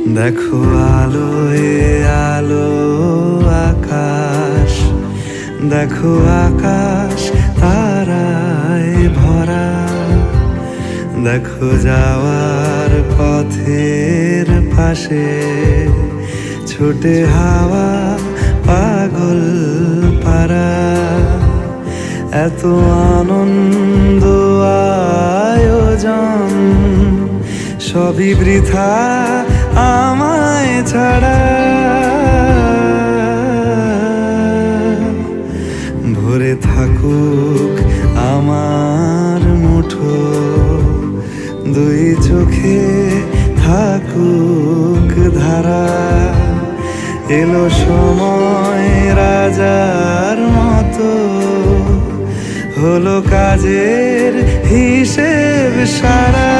দেখো আলোয় আলো আকাশ, দেখো আকাশ তারায় ভরা। দেখো যাওয়ার পথের পাশে ছুটে হাওয়া পাগল পারা। এত আনন্দ আয়োজন সবই বৃথা আমায় ছাড়া। ভরে থাকুক আমার মুঠো, দুই চোখে থাকুক ধারা। এলো সময় রাজার মতো, হলো কাজের হিসেব সারা।